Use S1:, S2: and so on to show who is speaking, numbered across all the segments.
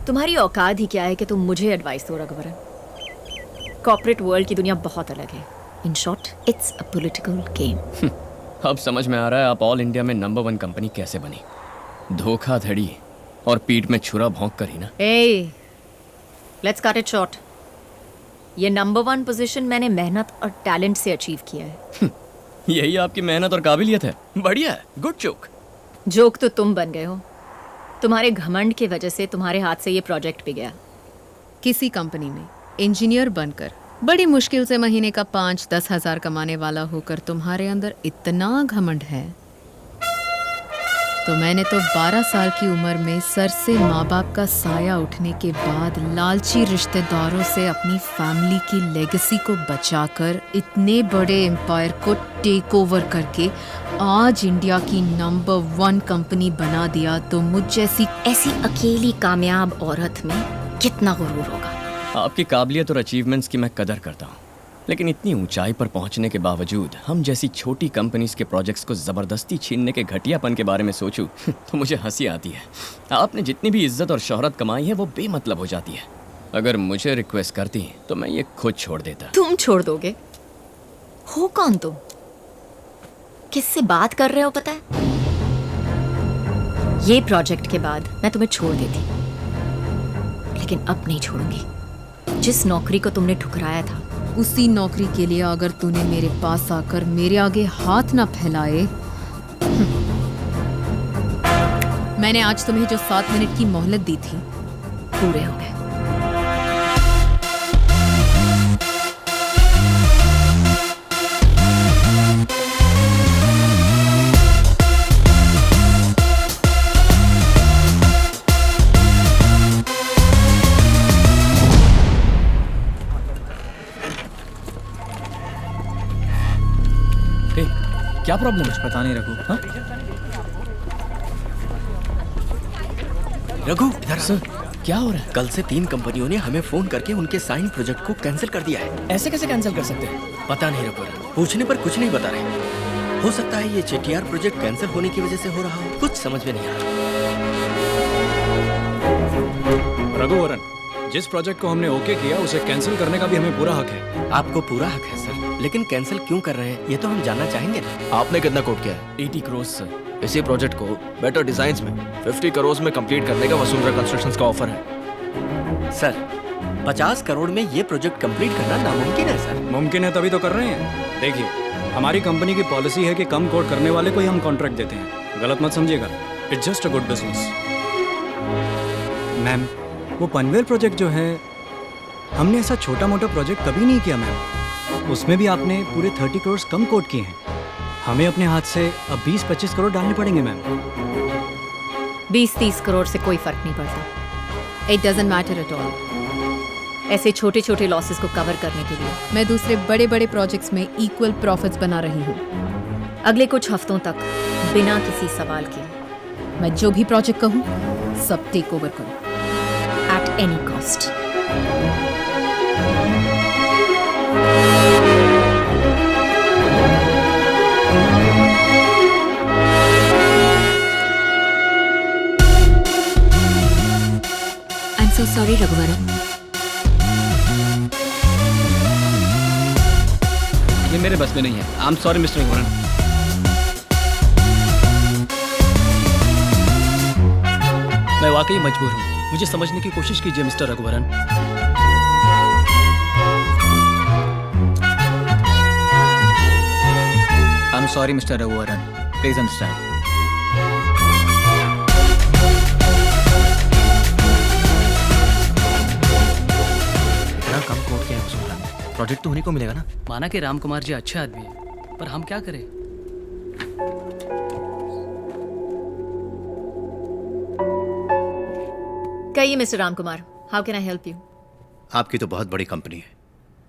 S1: तुम्हारी औकात ही क्या है कि तुम मुझे एडवाइस दो रघुवरन? कॉर्पोरेट वर्ल्ड की दुनिया बहुत अलग है। In short, it's a political game.
S2: अब समझ में आ रहा है आप ऑल इंडिया में नंबर 1 कंपनी कैसे बनी। धोखाधड़ी और पीठ में छुरा भोंक कर ही ना।
S1: ए, लेट्स कट इट शॉर्ट। ये नंबर 1 पोजीशन मैंने मेहनत और टैलेंट से अचीव किया है।
S2: यही आपकी मेहनत और काबिलियत है। बढ़िया है, गुड जोक।
S1: जोक तो तुम बन गए हो। तुम्हारे घमंड की वजह से तुम्हारे हाथ से ये प्रोजेक्ट भी गया।
S3: किसी कंपनी में इंजीनियर बनकर बड़ी मुश्किल से महीने का 5-10 हज़ार कमाने वाला होकर तुम्हारे अंदर इतना घमंड है, तो मैंने तो 12 साल की उम्र में सर से माँ बाप का साया उठने के बाद लालची रिश्तेदारों से अपनी फैमिली की लेगेसी को बचाकर इतने बड़े एम्पायर को टेक ओवर करके आज इंडिया की नंबर 1 कंपनी बना दिया। तो मुझ जैसी
S1: ऐसी अकेली कामयाब औरत में कितना गुरूर होगा।
S2: आपकी काबिलियत और अचीवमेंट्स की मैं कदर करता हूँ, लेकिन इतनी ऊंचाई पर पहुंचने के बावजूद हम जैसी छोटी कंपनीज के प्रोजेक्ट्स को ज़बरदस्ती छीनने के घटियापन के बारे में सोचूं तो मुझे हंसी आती है। आपने जितनी भी इज्जत और शोहरत कमाई है वो बेमतलब हो जाती है। अगर मुझे रिक्वेस्ट करती तो मैं ये खुद छोड़ देता।
S1: तुम छोड़ दोगे? हो कौन तुम? किससे बात कर रहे हो पता है? ये प्रोजेक्ट के बाद मैं तुम्हें छोड़ देती, लेकिन अब नहीं छोड़ूंगी। जिस नौकरी को तुमने ठुकराया था,
S3: उसी नौकरी के लिए अगर तूने मेरे पास आकर मेरे आगे हाथ ना फैलाए। मैंने आज तुम्हें जो 7 मिनट की मोहलत दी थी
S1: पूरे हो गए।
S2: क्या प्रॉब्लम है?
S4: पता नहीं रघु।
S2: हाँ?
S4: रघु इधर
S2: सर, क्या हो रहा है?
S4: कल से 3 कंपनियों ने हमें फोन करके उनके साइन प्रोजेक्ट को कैंसिल कर दिया है।
S2: ऐसे कैसे कैंसिल कर सकते हैं?
S4: पता नहीं रघु, पूछने पर कुछ नहीं बता रहे। हो सकता है ये चेटीआर प्रोजेक्ट कैंसिल होने की वजह से हो रहा हो। कुछ समझ में नहीं आ रहा।
S5: रघुवरन, जिस प्रोजेक्ट को हमने ओके किया उसे कैंसिल करने का भी हमें पूरा हक है।
S4: आपको पूरा हक है सर, लेकिन कैंसिल क्यों कर रहे हैं ये तो हम जानना चाहेंगे ना।
S6: आपने कितना कोट किया है?
S2: 80 करोड़ सर।
S6: इसी प्रोजेक्ट को बेटर डिजाइन्स में 50 करोड़ में कंप्लीट करने का वसुंधरा कंस्ट्रक्शंस का ऑफर है।
S4: सर 50 करोड़ में ये प्रोजेक्ट कंप्लीट करना नामुमकिन है सर।
S5: मुमकिन है तभी तो कर रहे हैं। देखिए, हमारी कंपनी की पॉलिसी है कि कम कोट करने वाले को ही हम कॉन्ट्रैक्ट देते हैं। गलत मत समझिएगा, it's just a good business. Ma'am, वो पनवेल प्रोजेक्ट जो है, हमने ऐसा छोटा मोटा प्रोजेक्ट कभी नहीं किया मैम। उसमें भी आपने पूरे 30 करोड़ कम कोट किए हैं। हमें अपने हाथ से अब 20-25 करोड़ डालने पड़ेंगे मैम।
S1: 20-30 करोड़ से कोई फर्क नहीं पड़ता।
S3: It doesn't matter at all.
S1: ऐसे छोटे छोटे लॉसेस को कवर करने के लिए
S3: मैं दूसरे बड़े बड़े प्रोजेक्ट्स में इक्वल प्रॉफिट्स बना रही हूँ।
S1: अगले कुछ हफ्तों तक बिना किसी सवाल के
S3: मैं जो भी प्रोजेक्ट कहूँ सब टेक ओवर करूँ
S1: at any cost.
S7: So sorry, Raghuvaran.
S5: ये मेरे बस में नहीं है। I am sorry mister Raghuvaran. मैं वाकई मजबूर हूँ, मुझे समझने की कोशिश कीजिए mister Raghuvaran. I am sorry mister Raghuvaran, please understand.
S4: Project तो उन्हीं को मिलेगा ना।
S8: माना कि राम कुमार जी अच्छे आदमी हैं, पर हम क्या करें?
S1: कहिए mister Ram Kumar, how can I help you?
S9: आपकी तो बहुत बड़ी कंपनी है,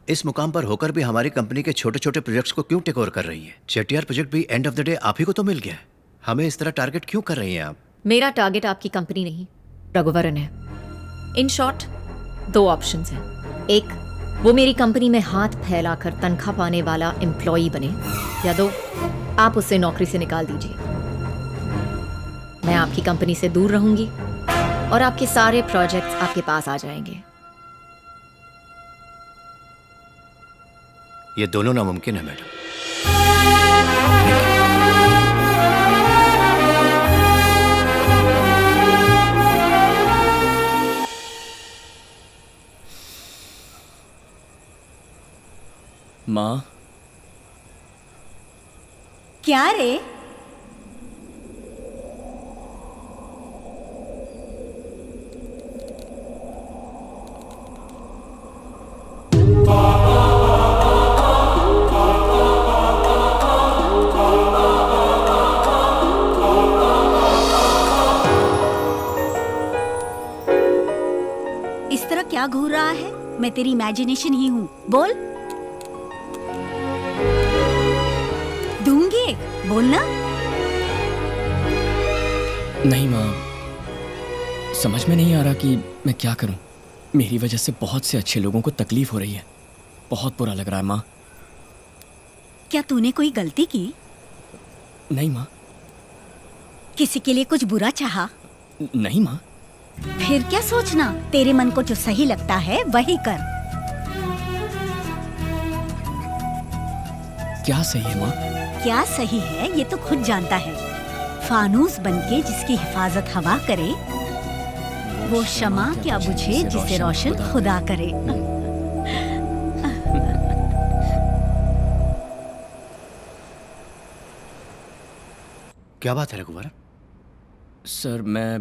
S9: इस मुकाम पर होकर भी हमारी कंपनी के छोटे छोटे प्रोजेक्ट्स को क्यों टेक ओवर कर रही है? चेटीआर प्रोजेक्ट भी एंड ऑफ द डे आप ही को तो मिल गया है, हमें इस तरह टारगेट क्यों कर रही हैं आप?
S1: मेरा टारगेट आपकी कंपनी नहीं, रघुवरन है। इन शॉर्ट 2 ऑप्शंस हैं। एक, वो मेरी कंपनी में हाथ फैलाकर तनख्वाह पाने वाला एम्प्लॉई बने, या 2, आप उसे नौकरी से निकाल दीजिए। मैं आपकी कंपनी से दूर रहूंगी और आपके सारे प्रोजेक्ट्स आपके पास आ जाएंगे।
S9: ये दोनों नामुमकिन है मैडम।
S2: माँ,
S7: क्या रे? इस तरह क्या घूर रहा है? मैं तेरी इमेजिनेशन ही हूँ। बोल। दूंगी, बोलना।
S2: नहीं माँ, समझ में नहीं आ रहा कि मैं क्या करूं। मेरी वजह से बहुत से अच्छे लोगों को तकलीफ हो रही है। बहुत बुरा लग रहा है माँ।
S7: क्या तूने कोई गलती की?
S2: नहीं माँ।
S7: किसी के लिए कुछ बुरा चाहा?
S2: नहीं माँ।
S7: फिर क्या सोचना? तेरे मन को जो सही लगता है वही कर।
S2: क्या सही है माँ?
S7: क्या सही है ये तो खुद जानता है। फानूस बनके जिसकी हिफाजत हवा करे, वो शमा क्या बुझे जिसे रोशन खुदा करे।
S9: क्या बात है रघुवरन?
S2: सर, मैं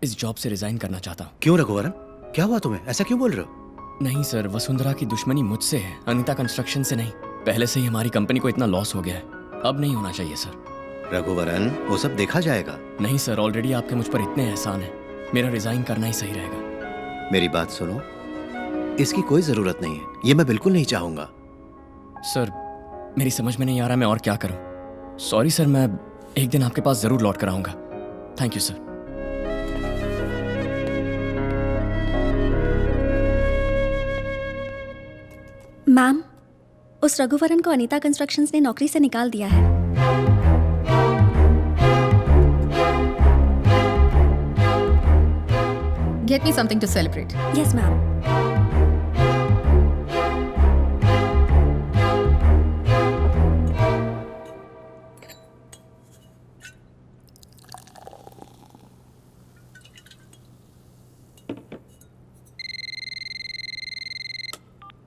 S2: इस जॉब से रिजाइन करना चाहता हूँ।
S9: क्यों रघुवरन, क्या हुआ तुम्हें? ऐसा क्यों बोल रहे हो?
S2: नहीं सर, वसुंधरा की दुश्मनी मुझसे है, अनीता कंस्ट्रक्शन से नहीं। पहले से ही हमारी कंपनी को इतना लॉस हो गया है, अब नहीं होना चाहिए सर।
S9: रघुवरन, वो सब देखा जाएगा।
S2: नहीं सर, ऑलरेडी आपके मुझ पर इतने एहसान है। मेरा रिजाइन करना ही सही रहेगा।
S9: मेरी बात सुनो, इसकी कोई जरूरत नहीं है। ये मैं बिल्कुल नहीं चाहूंगा।
S2: सर, मेरी समझ में नहीं आ रहा मैं और क्या करूं। सॉरी सर, मैं एक दिन आपके पास जरूर लौट कर आऊंगा। Thank you sir.
S10: मैम, उस रघुवरन को अनीता कंस्ट्रक्शंस ने नौकरी से निकाल दिया है।
S3: Get me something to celebrate.
S10: Yes ma'am.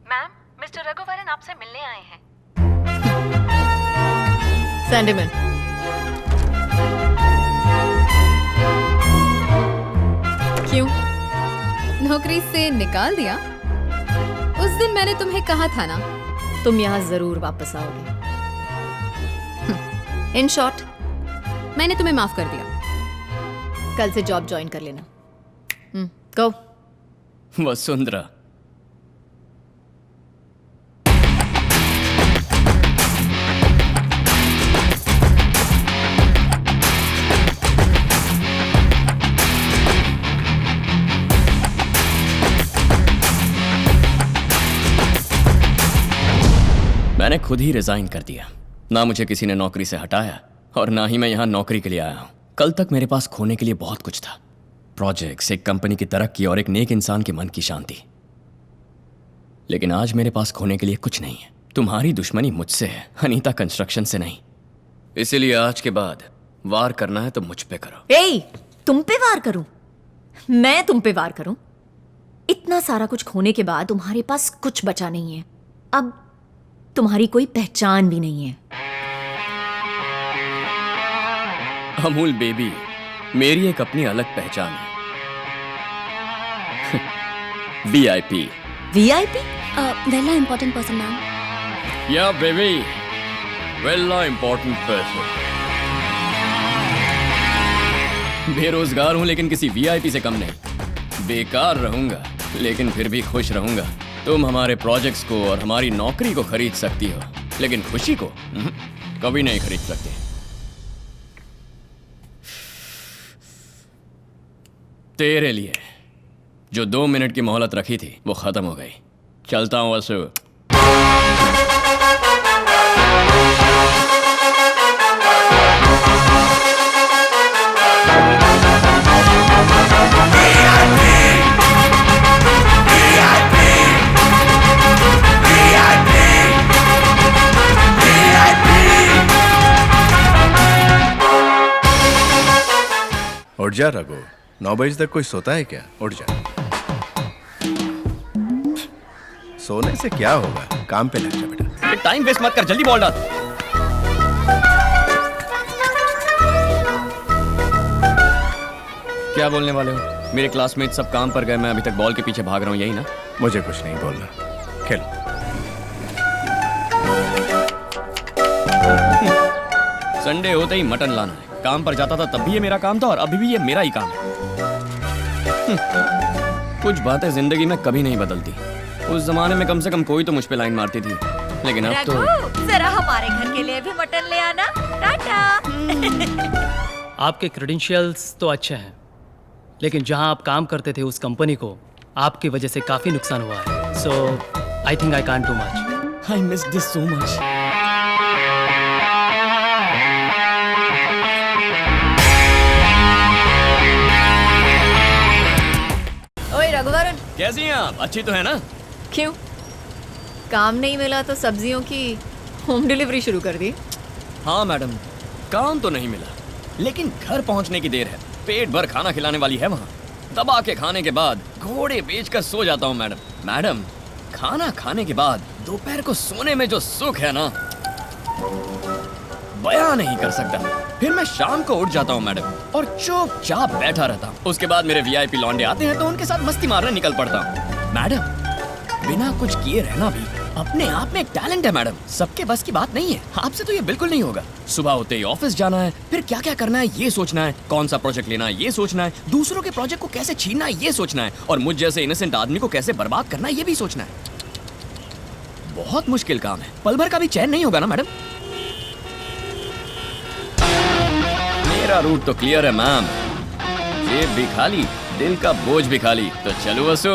S11: Ma'am, mister Raghuvaran आपसे मिलने आए हैं।
S1: सैंडीमैन,
S3: क्यों? नौकरी से निकाल दिया? उस दिन मैंने तुम्हें कहा था ना,
S1: तुम यहाँ जरूर वापस आओगे। इन शॉर्ट,
S3: मैंने तुम्हें माफ कर दिया।
S1: कल से जॉब ज्वाइन कर लेना। गो।
S2: वसुंधरा, मैंने खुद ही रिजाइन कर दिया। ना मुझे किसी ने नौकरी से हटाया और ना ही मैं यहाँ नौकरी के लिए आया हूँ। कल तक मेरे पास खोने के लिए बहुत कुछ था। प्रोजेक्ट्स, एक कंपनी की तरक्की और एक नेक इंसान के मन की शांति। लेकिन आज मेरे पास खोने के लिए कुछ नहीं है। तुम्हारी दुश्मनी मुझसे है, अनीता कंस्ट्रक्शन से नहीं। इसीलिए आज के बाद वार करना है तो मुझ पे करो।
S1: ए, तुम पे वार करूं? मैं तुम पे वार करूं? इतना सारा कुछ खोने के बाद तुम्हारे पास कुछ बचा नहीं है। अब तुम्हारी कोई पहचान भी नहीं है।
S2: अमूल बेबी, मेरी एक अपनी अलग पहचान है। VIP।
S1: VIP?
S10: वेला इम्पोर्टेंट पर्सन मैम।
S2: या बेबी, वेला इंपॉर्टेंट पर्सन। बेरोजगार हूं लेकिन किसी VIP से कम नहीं। बेकार रहूंगा लेकिन फिर भी खुश रहूंगा। तुम हमारे प्रोजेक्ट्स को और हमारी नौकरी को खरीद सकती हो, लेकिन खुशी को कभी नहीं खरीद सकते। तेरे लिए जो 2 मिनट की मोहलत रखी थी वो खत्म हो गई। चलता हूं वसु।
S12: Hey! उठ जा रघु, 9 बजे तक कोई सोता है क्या? उठ जा। सोने से क्या होगा, काम पे लग जा बेटा।
S2: टाइम वेस्ट मत कर, जल्दी बॉल डाल। क्या बोलने वाले हो? मेरे क्लासमेट सब काम पर गए, मैं अभी तक बॉल के पीछे भाग रहा हूँ, यही ना?
S12: मुझे कुछ नहीं बोलना, खेल।
S2: संडे होते ही मटन लाना है। काम पर जाता था तब भी ये मेरा काम था और अभी भी ये मेरा ही काम है। कुछ बातें जिंदगी में कभी नहीं बदलती। उस जमाने में कम से कम कोई तो मुझ पे लाइन मारती थी, लेकिन अब तो
S11: जरा हमारे घर के लिए भी मटन ले आना। टाटा।
S8: आपके क्रेडेंशियल्स तो अच्छे हैं, लेकिन जहां आप काम करते थे उस कंपनी को आपकी वजह से काफी नुकसान हुआ है। So I think I can't do much.
S2: I miss this so much.
S1: ओए रघुवरन,
S2: कैसी हैं आप? अच्छी तो है ना?
S1: क्यों? काम नहीं मिला तो सब्जियों की होम डिलीवरी शुरू कर दी?
S2: हाँ मैडम, काम तो नहीं मिला, लेकिन घर पहुंचने की देर है। पेट भर खाना खिलाने वाली है वहाँ। दबा के खाने के बाद घोड़े बेचकर सो जाता हूँ मैडम। मैडम, खाना खाने के बाद दोपहर को सोने में जो सुख है ना, बयां नहीं कर सकता। फिर मैं शाम को उठ जाता हूँ मैडम और चुपचाप बैठा रहता हूँ। उसके बाद मेरे वीआईपी लौंडे आते हैं तो उनके साथ मस्ती मारने निकल पड़ता हूँ। मैडम, बिना कुछ किए रहना भी अपने आप में एक टैलेंट है मैडम। सबके बस की बात नहीं है। आपसे तो ये बिल्कुल नहीं होगा। सुबह होते ही ऑफिस जाना है, फिर क्या क्या करना है ये सोचना है, कौन सा प्रोजेक्ट लेना है ये सोचना है, दूसरों के प्रोजेक्ट को कैसे छीनना है ये सोचना है, और मुझ जैसे इनोसेंट आदमी को कैसे बर्बाद करना है ये भी सोचना है। बहुत मुश्किल काम है। पल भर का भी चैन नहीं होगा ना मैडम। मेरा रूट तो क्लियर है मैम। जेब भी खाली, दिल का बोझ भी खाली। तो चलो वसु।